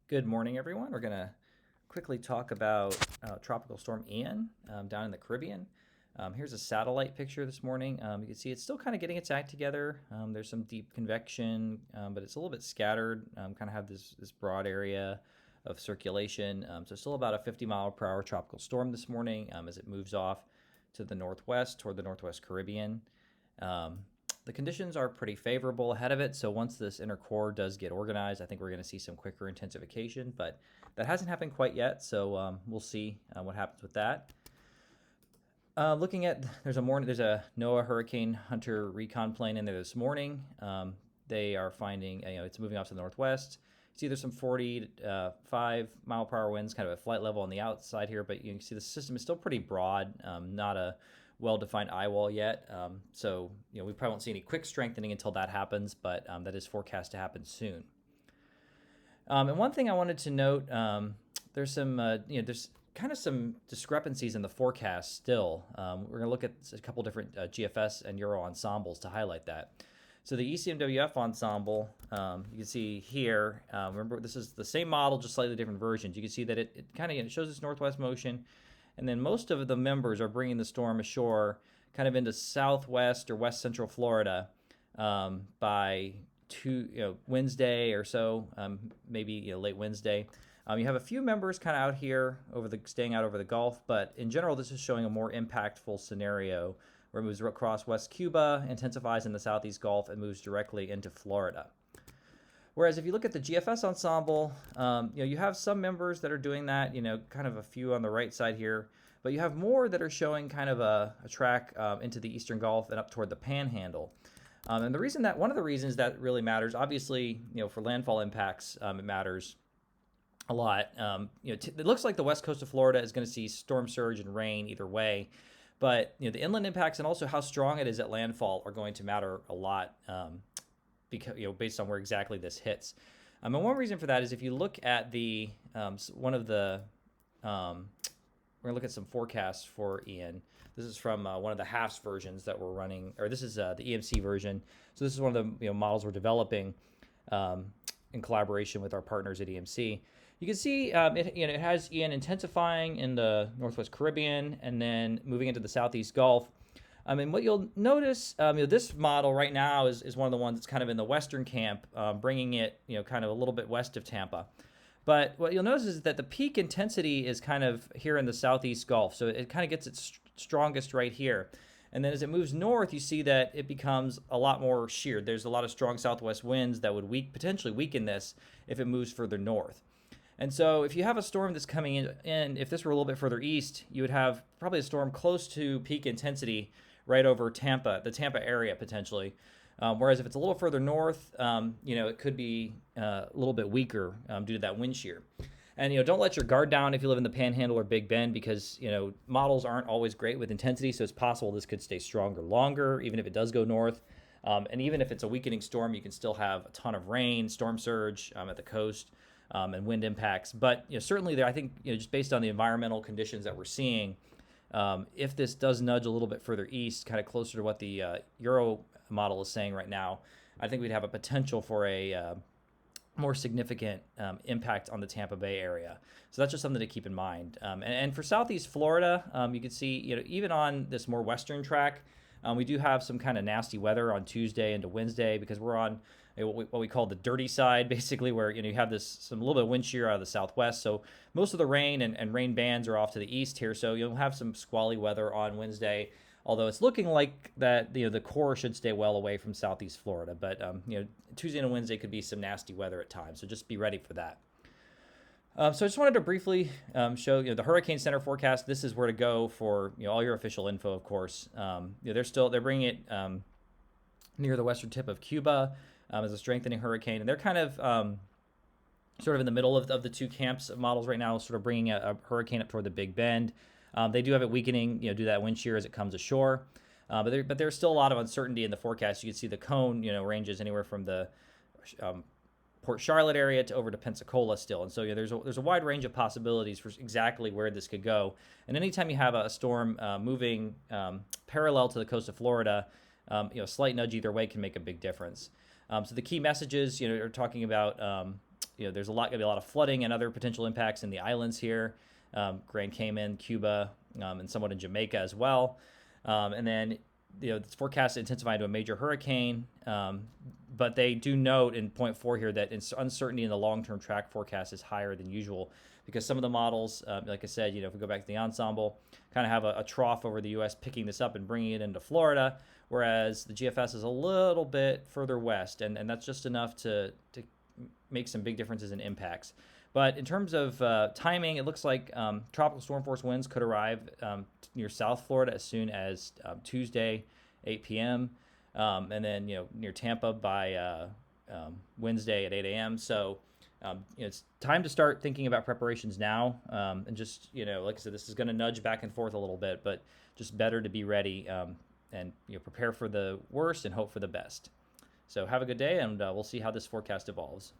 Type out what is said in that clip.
Good morning, everyone. We're going to quickly talk about Tropical Storm Ian down in the Caribbean. Here's a satellite picture this morning. You can see it's still kind of getting its act together. There's some deep convection, but it's a little bit scattered. Kind of have this broad area of circulation. So still about a 50-mile-per-hour tropical storm this morning as it moves off to the northwest toward the northwest Caribbean. The conditions are pretty favorable ahead of it, so once this inner core does get organized, I think we're going to see some quicker intensification, but that hasn't happened quite yet, so we'll see what happens with that. Looking at, there's a NOAA Hurricane Hunter recon plane in there this morning. They are finding, it's moving off to the northwest. See, there's some 45 mile per hour winds, kind of a flight level on the outside here, but you can see the system is still pretty broad, not a well-defined eye wall yet. So, we probably won't see any quick strengthening until that happens, but that is forecast to happen soon. And one thing I wanted to note, there's some, there's kind of some discrepancies in the forecast still. We're going to look at a couple different GFS and Euro ensembles to highlight that. So the ECMWF ensemble, you can see here, remember this is the same model, just slightly different versions. You can see that it kind of shows this northwest motion, and then most of the members are bringing the storm ashore kind of into southwest or west central Florida by Wednesday or so, maybe late Wednesday. You have a few members kind of out here staying out over the Gulf, but in general, this is showing a more impactful scenario where it moves across West Cuba, intensifies in the southeast Gulf, and moves directly into Florida. Whereas if you look at the GFS ensemble, you have some members that are doing that, kind of a few on the right side here, but you have more that are showing kind of a track into the Eastern Gulf and up toward the Panhandle. And one of the reasons that really matters, obviously, for landfall impacts, it matters a lot. It looks like the west coast of Florida is going to see storm surge and rain either way, but the inland impacts and also how strong it is at landfall are going to matter a lot. Because based on where exactly this hits, and one reason for that is if you look at the we're gonna look at some forecasts for Ian. This is from one of the HAFS versions that we're running, or this is the EMC version. So this is one of the models we're developing in collaboration with our partners at EMC. You can see it has Ian intensifying in the Northwest Caribbean and then moving into the Southeast Gulf. And what you'll notice, this model right now is one of the ones that's kind of in the western camp, bringing it, kind of a little bit west of Tampa. But what you'll notice is that the peak intensity is kind of here in the southeast Gulf, so it kind of gets its strongest right here. And then as it moves north, you see that it becomes a lot more sheared. There's a lot of strong southwest winds that would potentially weaken this if it moves further north. And so if you have a storm that's coming in, if this were a little bit further east, you would have probably a storm close to peak intensity right over Tampa, the Tampa area potentially. Whereas if it's a little further north, it could be a little bit weaker due to that wind shear. And, don't let your guard down if you live in the Panhandle or Big Bend because, models aren't always great with intensity. So it's possible this could stay stronger longer, even if it does go north. And even if it's a weakening storm, you can still have a ton of rain, storm surge at the coast and wind impacts. But, certainly there, I think, just based on the environmental conditions that we're seeing, if this does nudge a little bit further east, kind of closer to what the Euro model is saying right now, I think we'd have a potential for a more significant impact on the Tampa Bay area. So that's just something to keep in mind. And for Southeast Florida, you can see, even on this more western track, we do have some kind of nasty weather on Tuesday into Wednesday because we're on what we call the dirty side, basically, where you have a little bit of wind shear out of the southwest. So most of the rain and rain bands are off to the east here. So you'll have some squally weather on Wednesday, although it's looking like that the core should stay well away from southeast Florida. But Tuesday and Wednesday could be some nasty weather at times. So just be ready for that. So I just wanted to briefly show the Hurricane Center forecast. This is where to go for all your official info, of course. They're bringing it near the western tip of Cuba as a strengthening hurricane, and they're kind of sort of in the middle of the two camps of models right now, sort of bringing a hurricane up toward the Big Bend. They do have it weakening, due to that wind shear as it comes ashore, but there's still a lot of uncertainty in the forecast. You can see the cone, ranges anywhere from the Port Charlotte area to over to Pensacola still. And so there's a wide range of possibilities for exactly where this could go. And anytime you have a storm moving parallel to the coast of Florida, a slight nudge either way can make a big difference. So the key messages, are talking about there's going to be a lot of flooding and other potential impacts in the islands here, Grand Cayman, Cuba, and somewhat in Jamaica as well. And then it's forecast to intensify into a major hurricane. But they do note in point 4 here that uncertainty in the long-term track forecast is higher than usual because some of the models, like I said, if we go back to the ensemble, kind of have a trough over the U.S. picking this up and bringing it into Florida, whereas the GFS is a little bit further west, and that's just enough to make some big differences in impacts. But in terms of timing, it looks like tropical storm force winds could arrive near South Florida as soon as Tuesday, 8 p.m., and then near Tampa by Wednesday at 8 a.m. So it's time to start thinking about preparations now, and just like I said, this is going to nudge back and forth a little bit, but just better to be ready and prepare for the worst and hope for the best. So have a good day, and we'll see how this forecast evolves.